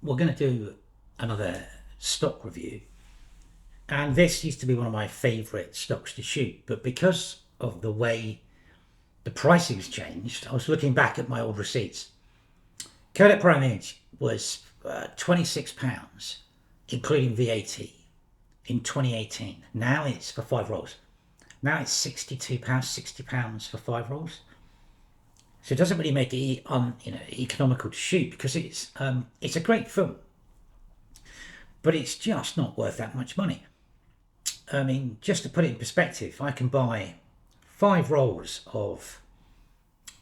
we're going to do another stock review, and this used to be one of my favourite stocks to shoot, but because of the way the pricing's changed, I was looking back at my old receipts. Kodak ProImage was £26, including VAT, in 2018. Now it's for 5 rolls. Now it's £62, £60 for 5 rolls. So it doesn't really make it economical to shoot, because it's a great film, but it's just not worth that much money. I mean, just to put it in perspective, I can buy 5 rolls of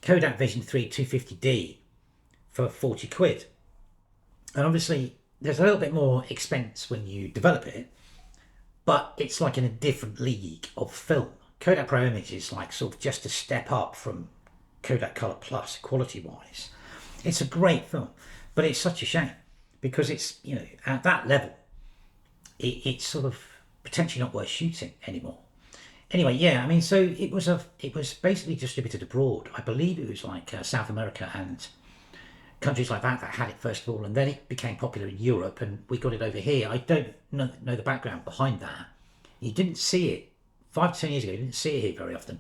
Kodak Vision 3 250D for 40 quid. And obviously there's a little bit more expense when you develop it, but it's like in a different league of film. Kodak ProImage is like sort of just a step up from Kodak Color Plus quality wise. It's a great film, but it's such a shame because it's, at that level, it's sort of potentially not worth shooting anymore. Anyway, yeah, I mean, so it was basically distributed abroad. I believe it was like South America and countries like that had it first of all, and then it became popular in Europe, and we got it over here. I don't know the background behind that. You didn't see it 5 to 10 years ago. You didn't see it here very often,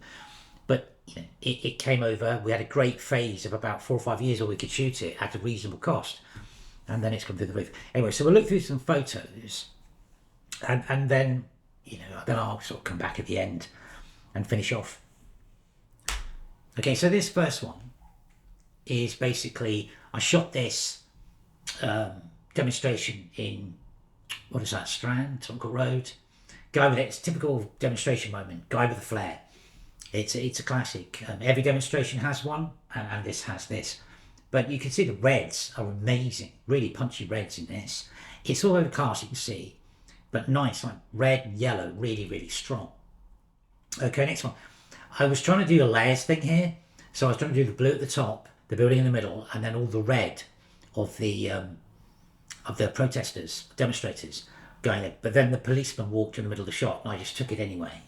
but it came over. We had a great phase of about 4 or 5 years where we could shoot it at a reasonable cost, and then it's come through the roof. Anyway, so we'll look through some photos, and then then I'll sort of come back at the end and finish off. Okay, so this first one is basically, I shot this demonstration in, what is that, Strand, Tonker Road. Guy with it, it's a typical demonstration moment, guy with a flare. It's a classic. Every demonstration has one, and this has this. But you can see the reds are amazing, really punchy reds in this. It's all overcast, you can see, but nice, like red and yellow, really, really strong. Okay, next one. I was trying to do a layers thing here. So I was trying to do the blue at the top, the building in the middle, and then all the red of the protesters, demonstrators going in. But then the policeman walked in the middle of the shot, and I just took it anyway,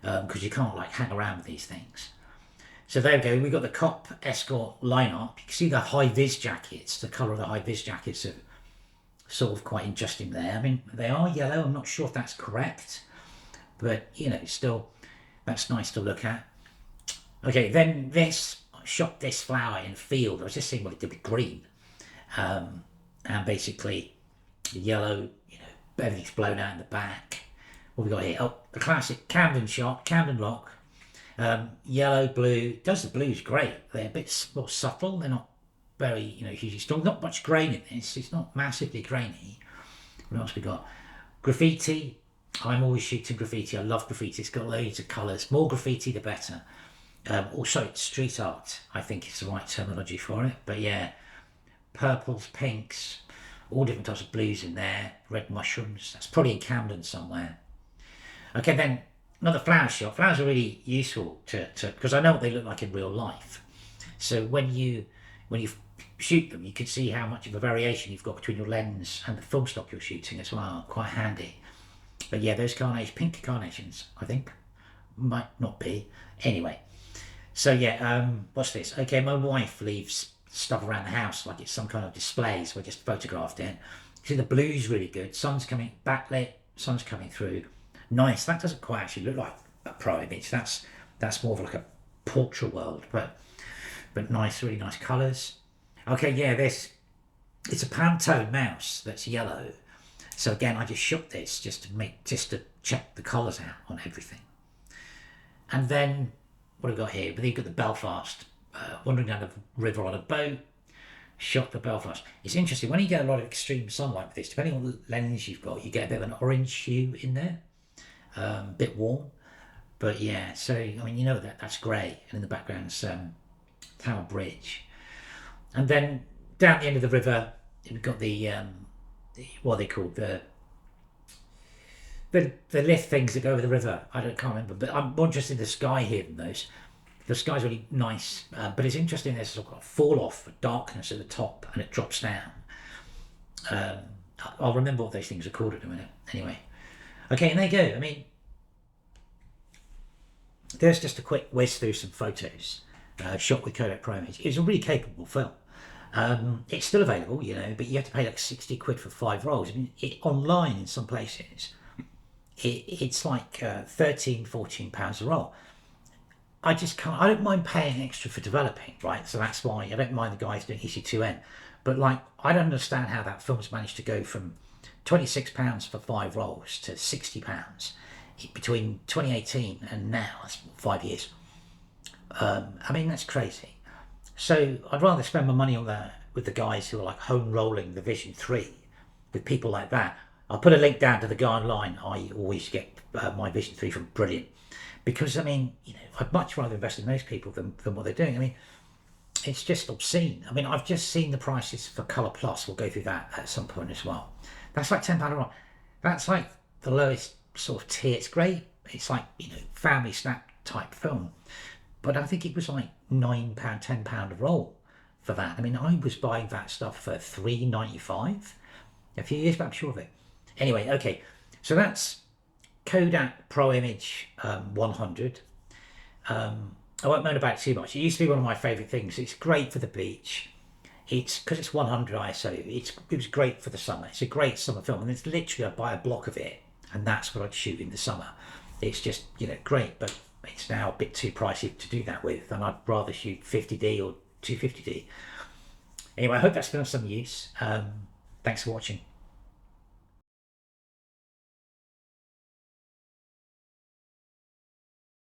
because you can't like hang around with these things. So there we go. We got the cop escort lineup. You can see the high vis jackets. The colour of the high vis jackets are sort of quite interesting there. I mean, they are yellow. I'm not sure if that's correct, but still, that's nice to look at. Okay, then this, I shot this flower in field. I was just seeing what it did with green, and basically the yellow. Everything's blown out in the back. What have we got here? Oh, the classic Camden shot, Camden lock. Yellow, blue. Does the blues great. They're a bit more subtle. They're not very, hugely strong. Not much grain in this. It's not massively grainy. What else we got? Graffiti. I'm always shooting graffiti. I love graffiti. It's got loads of colours. More graffiti, the better. Also, it's street art. I think it's the right terminology for it. But yeah, purples, pinks, all different types of blues in there. Red mushrooms. That's probably in Camden somewhere. Okay, then another flower shot. Flowers are really useful to because I know what they look like in real life. So when you shoot them, you can see how much of a variation you've got between your lens and the film stock you're shooting as well. Quite handy. But yeah, those pink carnations, I think, might not be. Anyway, so yeah, what's this? Okay, my wife leaves stuff around the house like it's some kind of display, so I just photographed it. See, the blue's really good. Sun's coming, backlit, sun's coming through. Nice. That doesn't quite actually look like a pro image. That's more of like a portrait world, but nice, really nice colours. Okay, yeah, it's a Pantone mouse that's yellow. So again, I just shot this just to check the colours out on everything. And then what have we got here? But you've got the Belfast, wandering down the river on a boat. Shot the Belfast. It's interesting when you get a lot of extreme sunlight with this. Depending on the lens you've got, you get a bit of an orange hue in there, a bit warm. But yeah, so I mean, that's grey, and in the background's Tower Bridge. And then down the end of the river, we've got the what are they called, the lift things that go over the river. Can't remember, but I'm more interested in the sky here than those. The sky's really nice, but it's interesting. There's sort of a fall off, darkness at the top, and it drops down. I'll remember what those things are called in a minute. Anyway, okay, and there you go. I mean, there's just a quick whiz through some photos shot with Kodak ProImage. It's a really capable film. It's still available, you know, but you have to pay like 60 quid for 5 rolls. I mean, online in some places, it's like 13, £14 a roll. I just can't. I don't mind paying extra for developing, right? So that's why I don't mind the guys doing EC2N. But like, I don't understand how that film's managed to go from £26 for 5 rolls to £60 between 2018 and now. That's 5 years. I mean, that's crazy. So I'd rather spend my money on that with the guys who are like home rolling the Vision 3 with people like that. I'll put a link down to the guy online. I always get my Vision 3 from. Brilliant. Because, I mean, you know, I'd much rather invest in those people than what they're doing. I mean, it's just obscene. I mean, I've just seen the prices for Color Plus. We'll go through that at some point as well. That's like £10 a roll. That's like the lowest sort of tier. It's great. It's like, you know, family snack type film. But I think it was like £9, £10 a roll for that. I mean, I was buying that stuff for £3.95 a few years back, I'm sure of it. Anyway, okay, so that's Kodak ProImage 100. I won't moan about it too much. It used to be one of my favourite things. It's great for the beach. It's because it's 100 ISO. It was great for the summer. It's a great summer film, and it's literally I'd buy a block of it, and that's what I'd shoot in the summer. It's just, you know, great, but it's now a bit too pricey to do that with, and I'd rather shoot 50D or 250D. Anyway, I hope that's been of some use. Thanks for watching.